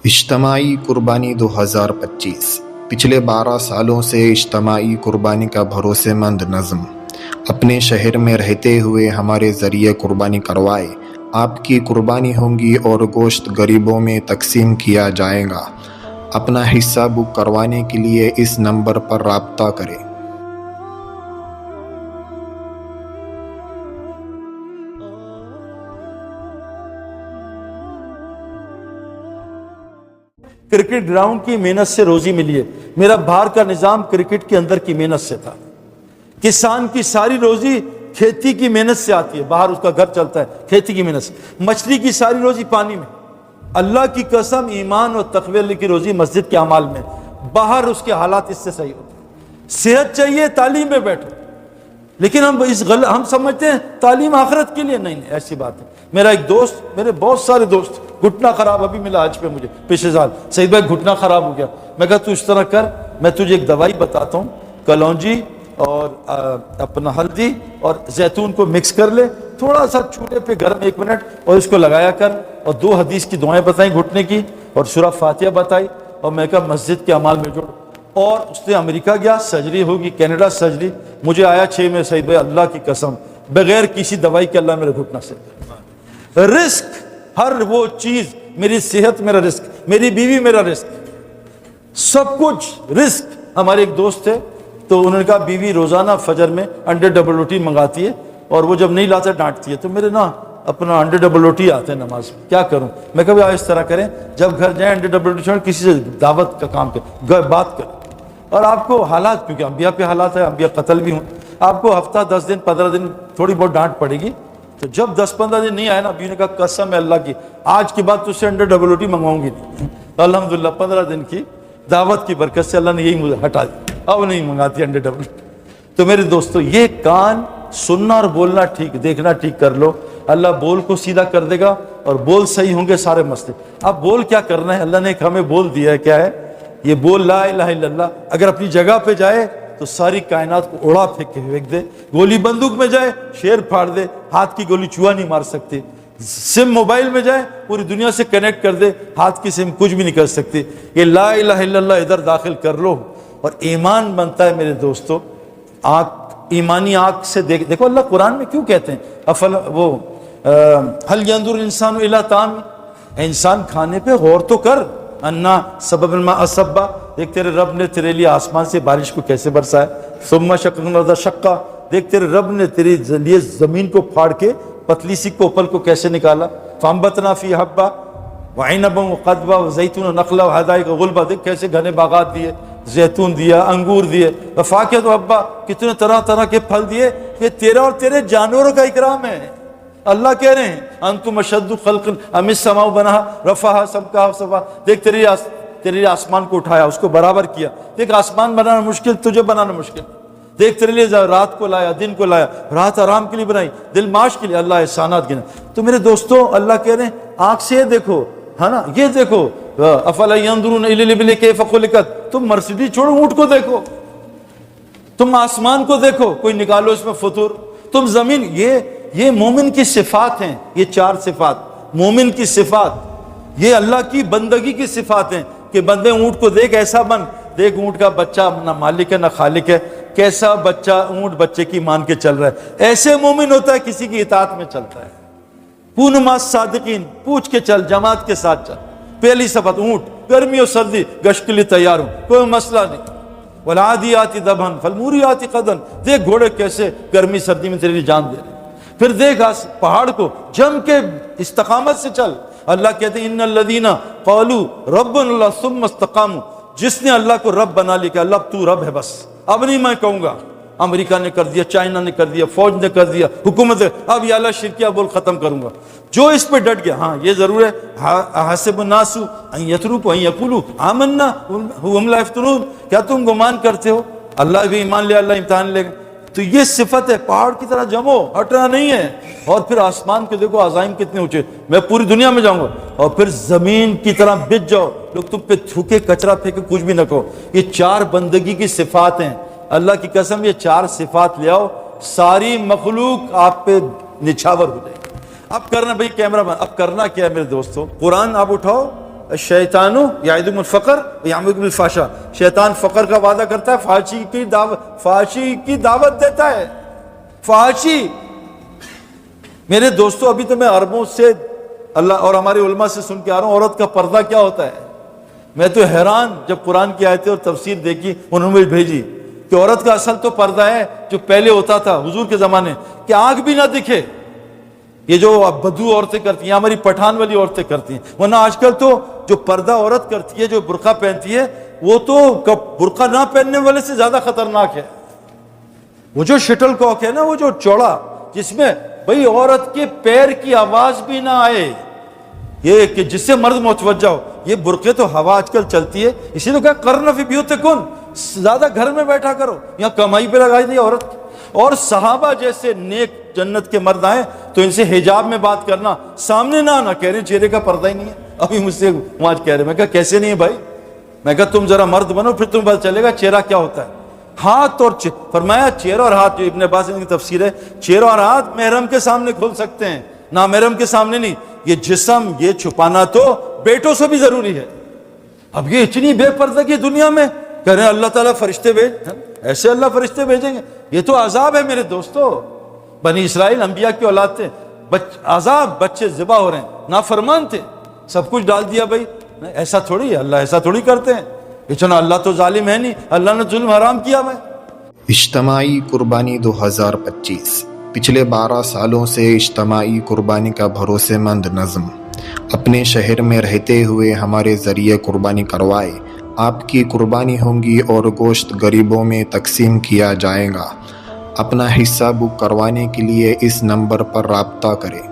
اجتماعی قربانی 2025 پچھلے 12 سالوں سے اجتماعی قربانی کا بھروسے مند نظم اپنے شہر میں رہتے ہوئے ہمارے ذریعے قربانی کروائے۔ آپ کی قربانی ہوگی اور گوشت غریبوں میں تقسیم کیا جائے گا۔ اپنا حصہ بک کروانے کے لیے اس نمبر پر رابطہ کریں۔ کرکٹ گراؤنڈ کی محنت سے روزی ملی ہے۔ میرا باہر کا نظام کرکٹ کے اندر کی محنت سے تھا۔ کسان کی ساری روزی کھیتی کی محنت سے آتی ہے، باہر اس کا گھر چلتا ہے کھیتی کی محنت سے۔ مچھلی کی ساری روزی پانی میں۔ اللہ کی قسم ایمان اور تقوی اللہ کی روزی مسجد کے اعمال میں، باہر اس کے حالات اس سے صحیح ہوتے ہیں۔ صحت چاہیے، تعلیم میں بیٹھو، لیکن ہم سمجھتے ہیں تعلیم آخرت کے لیے، نہیں ایسی بات ہے۔ میرا ایک دوست، میرے بہت سارے دوست، گھٹنا خراب ابھی ملا آج پہ مجھے پچھلے سال، سعید بھائی گھٹنا خراب ہو گیا۔ میں کہا تو اس طرح کر، میں تجھے ایک دوائی بتاتا ہوں، کلونجی اور اپنا ہلدی اور زیتون کو مکس کر لے، تھوڑا سا چولہے پہ گرم 1 منٹ، اور اس کو لگایا کر، اور 2 حدیث کی دعائیں بتائیں گھٹنے کی، اور سورہ فاتحہ بتائی، اور میں کہا مسجد کے اعمال میں جوڑ۔ اور اس نے امریکہ گیا، سرجری ہوگی، کینیڈا سرجری، مجھے آیا 6 میں، سعید بھائی اللہ کی قسم بغیر کسی دوائی کے اللہ میرے گھٹنا سے۔ رزق، ہر وہ چیز، میری صحت میرا رزق، میری بیوی میرا رزق، سب کچھ رزق۔ ہمارے ایک دوست تھے تو انہوں نے کہا بیوی روزانہ فجر میں انڈے ڈبل روٹی منگاتی ہے، اور وہ جب نہیں لاتا ڈانٹتی ہے، تو میرے نا اپنا انڈے ڈبل روٹی آتے ہیں نماز میں، کیا کروں؟ میں کبھی اس طرح کریں، جب گھر جائیں انڈے ڈبل روٹی چھوڑیں، کسی سے دعوت کا کام کریں، بات کریں۔ اور آپ کو حالات، کیونکہ انبیاء پہ حالات ہے، انبیاء قتل بھی ہوں، آپ کو ہفتہ 10 دن 15 دن تھوڑی بہت ڈانٹ پڑے گی۔ تو جب 10-15 دن نہیں آئے نا، بیوی نے کہا قسم ہے اللہ کی، آج کے بعد تجھ سے انڈے ڈبل روٹی منگواؤں گی نہیں۔ الحمدللہ 15 دن کی دعوت کی برکت سے اللہ نے یہی مجھے ہٹا دیا، اب نہیں منگاتی انڈے ڈبل روٹی۔ تو میرے دوستو، یہ کان سننا اور بولنا ٹھیک، دیکھنا ٹھیک کر لو، اللہ بول کو سیدھا کر دے گا، اور بول صحیح ہوں گے سارے مسئلے۔ اب بول کیا کرنا ہے؟ اللہ نے ایک ہمیں بول دیا ہے، کیا ہے یہ بول؟ لا الہ الا اللہ۔ اگر اپنی جگہ پہ جائے تو ساری کائنات کو اڑا پھینک دے، گولی بندوق میں جائے شیر پھاڑ دے، ہاتھ کی گولی چوہا نہیں مار سکتے، سم موبائل میں جائے پوری دنیا سے کنیکٹ کر دے، ہاتھ کی سم کچھ بھی نہیں کر سکتے۔ یہ لا الہ الا اللہ ادھر داخل کر لو، اور ایمان بنتا ہے میرے دوستو۔ ایمانی آنکھ سے دیکھو اللہ قرآن میں کیوں کہتے ہیں حل ينظر الانسان الی طعامہ، انسان کھانے پہ غور تو کر، انا سبب الماء سبا، دیکھ تیرے رب نے تیرے لیے آسمان سے بارش کو کیسے برسایا، ثم شققنا الارض شقا، دیکھ تیرے رب نے تیرے لیے زمین کو پھاڑ کے پتلی سی کوپل کو کیسے نکالا، فانبتنا فی حبا وعنبا وقضبا وزیتون ونخلا وحدائق غلبا، دیکھ کیسے گھنے باغات دیے، زیتون دیا، انگور دیے، وفاکہۃ وحبا، کتنے طرح طرح کے پھل دیے۔ یہ تیرا اور تیرے جانوروں کا اکرام ہے۔ اللہ کہہ رہے ہیں انتم اشد خلقا ام السماء بناها رفعها سمكها سوا، دیکھ تیرے آسمان کو اٹھایا، اس کو برابر کیا۔ دیکھ آسمان بنانا مشکل، تجھے بنانا مشکل۔ دیکھ تیرے لیے رات کو لایا، دن کو لایا، رات آرام کے لیے بنائی، دل معاش کے لیے، اللہ احسانات گنا۔ تو میرے دوستو، اللہ کہہ رہے ہیں آنکھ سے دیکھو، ہے نا، یہ دیکھو، افلا ينظرون الى الابل كيف خلقت، تم مرسیڈیز چھوڑو، اونٹ کو دیکھو، تم آسمان کو دیکھو، کوئی نکالو اس میں فطور، تم زمین، یہ مومن کی صفات ہیں، یہ 4 صفات مومن کی صفات، یہ اللہ کی بندگی کی صفات ہیں کہ بندے اونٹ کو دیکھ ایسا بن، دیکھ اونٹ کا بچہ نہ مالک ہے نہ خالق ہے، کیسا بچہ اونٹ بچے کی مان کے چل رہا ہے، ایسے مومن ہوتا ہے کسی کی اطاعت میں چلتا ہے۔ کون مع الصادقین، پوچھ کے چل، جماعت کے ساتھ چل۔ پہلی صفت اونٹ، گرمی اور سردی گشت کے لیے تیار ہوں، کوئی مسئلہ نہیں۔ والعادیات ضبحا فالموریات قدحا، دیکھ گھوڑے کیسے گرمی سردی میں تیرے لیے جان دے رہے ہیں۔ پھر دیکھ پہاڑ کو جم کے استقامت سے چل۔ اللہ کہتے ہیں ان الذین قالوا ربنا اللہ ثم استقاموا، جس نے اللہ کو رب بنا لیا کہ اللہ تو رب ہے بس، اب نہیں میں کہوں گا، امریکہ نے کر دیا، چائنا نے کر دیا، فوج نے کر دیا، حکومت نے، اب یا اللہ شرکیہ بول ختم کروں گا۔ جو اس پہ ڈٹ گیا، ہاں یہ ضرور ہے، حسب الناس ان یترکوا ان یقولوا آمنا وهم لا یفتنون، کیا تم گمان کرتے ہو اللہ بھی ایمان لے، اللہ امتحان لے گا؟ تو یہ صفت ہے، پہاڑ کی طرح جمو، ہٹنا نہیں ہے۔ اور پھر آسمان کے دیکھو عزائم کتنے اونچے، میں پوری دنیا میں جاؤں گا۔ اور پھر زمین کی طرح بچ جاؤ، لوگ تم پہ تھوکے، کچرا پھینکے، کچھ بھی نہ کہو۔ یہ 4 بندگی کی صفات ہیں، اللہ کی قسم یہ 4 صفات لے آؤ، ساری مخلوق آپ پہ نچھاور ہو جائے گی۔ اب کرنا بھائی کیمرہ مین، اب کرنا کیا ہے میرے دوستو؟ قرآن آپ اٹھاؤ، الشیطان یعدکم الفقر ویامرکم بالفحشاء، شیطان فقر کا وعدہ کرتا ہے، فحاشی کی دعوت دیتا ہے، فحاشی۔ میرے دوستو ابھی تو میں عربوں سے اللہ اور ہمارے علماء سے سن کے آ رہا ہوں عورت کا پردہ کیا ہوتا ہے۔ میں تو حیران جب قرآن کی آیتیں اور تفسیر دیکھی انہوں نے بھیجی کہ عورت کا اصل تو پردہ ہے جو پہلے ہوتا تھا حضور کے زمانے کہ آنکھ بھی نہ دکھے، یہ جو بدو عورتیں کرتی ہیں، ہماری پٹھان والی عورتیں کرتی ہیں، ورنہ آج کل تو جو پردہ عورت کرتی ہے، جو برقع پہنتی ہے، وہ تو برقع نہ پہننے والے سے زیادہ خطرناک ہے۔ وہ جو شٹل کاک ہے نا، وہ جو چوڑا جس میں بھئی عورت کے پیر کی آواز بھی نہ آئے، یہ کہ جس سے مرد متوجہ ہو، یہ برقعے تو ہوا آج کل چلتی ہے، اسی لیے کہا قرن فی بیوتکن، زیادہ گھر میں بیٹھا کرو، یہاں کمائی پہ لگائی دی عورت۔ اور صحابہ جیسے نیک جنت کے مرد آئے تو ان سے حجاب میں بات کرنا، سامنے نہ آنا، کہہ رہے چہرے کا پردہ ہی نہیں ہے۔ ابھی مجھ سے وہاں کہہ رہے، میں کہا کیسے نہیں ہے بھائی؟ میں کہا تم ذرا مرد بنو پھر تمہیں پتہ چلے گا چہرہ کیا ہوتا ہے۔ ہاتھ اور فرمایا چہرہ اور ہاتھ، جو ابن عباس کی تفسیر ہے، چہرہ اور ہاتھ محرم کے سامنے کھل سکتے ہیں، نامحرم کے سامنے نہیں۔ یہ جسم یہ چھپانا تو بیٹوں سے بھی ضروری ہے۔ اب یہ اتنی بے پردگی دنیا میں، کہہ رہے ہیں اللہ تعالیٰ فرشتے بھیج، ایسے اللہ فرشتے بھیجیں گے؟ یہ تو عذاب ہے میرے دوستو۔ بنی اسرائیل انبیاء کی اولاد تھے، عذاب، بچے ذبح ہو رہے ہیں، نافرمان تھے، سب کچھ ڈال دیا بھائی۔ ایسا تھوڑی ہے، اللہ ایسا تھوڑی کرتے ہیں، اتنا اللہ تو ظالم ہے نہیں، اللہ نے ظلم حرام کیا میں۔ اجتماعی قربانی 2025 پچھلے 12 سالوں سے اجتماعی قربانی کا بھروسے مند نظم اپنے شہر میں رہتے ہوئے ہمارے ذریعے قربانی کروائے۔ آپ کی قربانی ہوں گی اور گوشت غریبوں میں تقسیم کیا جائے گا۔ اپنا حصہ بک کروانے کے لیے اس نمبر پر رابطہ کریں۔